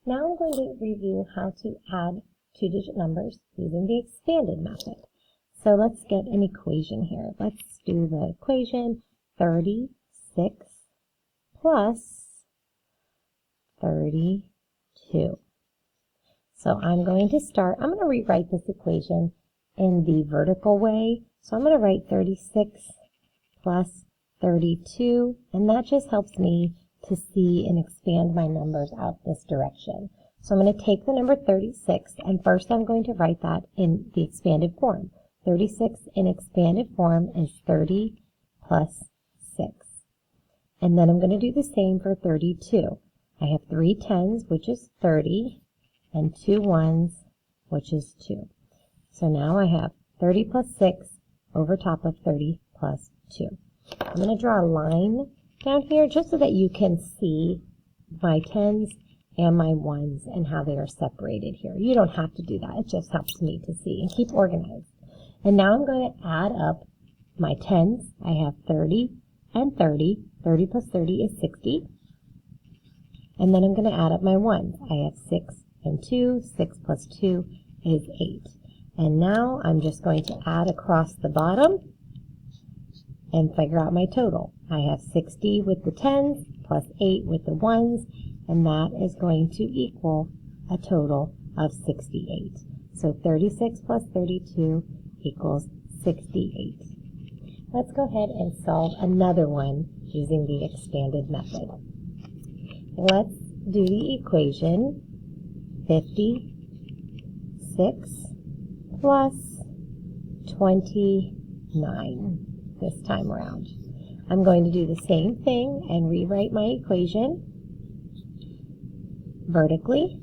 Now I'm going to review how to add two-digit numbers using the expanded method. So let's get an equation here. Let's do the equation 36 plus 32. So I'm going to rewrite this equation in the vertical way. So I'm going to write 36 plus 32, and that just helps me to see and expand my numbers out this direction. So I'm going to take the number 36, and first I'm going to write that in the expanded form. 36 in expanded form is 30 plus 6. And then I'm going to do the same for 32. I have 3 tens, which is 30, and 2 ones, which is 2. So now I have 30 plus 6 over top of 30 plus 2. I'm going to draw a line down here just so that you can see my tens and my ones and how they are separated here. You don't have to do that. It just helps me to see and keep organized. And now I'm going to add up my tens. I have 30 and 30. 30 plus 30 is 60. And then I'm going to add up my ones. I have 6 and 2. 6 plus 2 is 8. And now I'm just going to add across the bottom and figure out my total. I have 60 with the tens plus 8 with the ones, and that is going to equal a total of 68. So 36 plus 32 equals 68. Let's go ahead and solve another one using the expanded method. Let's do the equation 56 plus 29 this time around. I'm going to do the same thing and rewrite my equation vertically.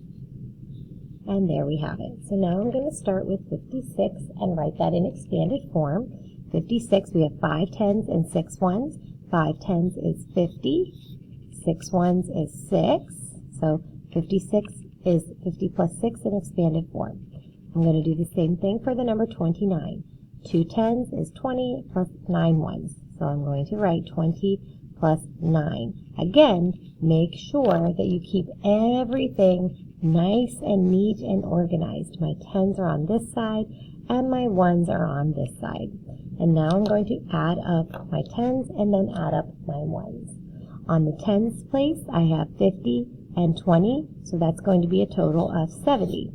And there we have it. So now I'm going to start with 56 and write that in expanded form. 56, we have 5 tens and 6 ones. 5 tens is 50. 6 ones is 6. So 56 is 50 plus 6 in expanded form. I'm going to do the same thing for the number 29. 2 tens is 20 plus 9 ones. So I'm going to write 20 plus 9. Again, make sure that you keep everything nice and neat and organized. My tens are on this side and my ones are on this side. And now I'm going to add up my tens and then add up my ones. On the tens place, I have 50 and 20, so that's going to be a total of 70.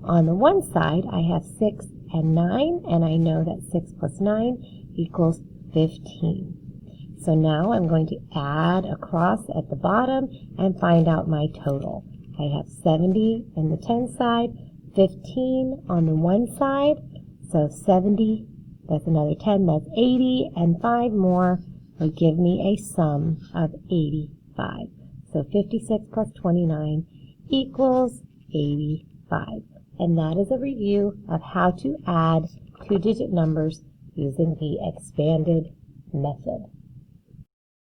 On the one side, I have 6 and 9, and I know that 6 plus 9 equals 15. So now I'm going to add across at the bottom and find out my total. I have 70 in the 10 side, 15 on the one side, so 70, that's another 10, that's 80, and 5 more will give me a sum of 85. So 56 plus 29 equals 85. And that is a review of how to add two-digit numbers using the expanded method.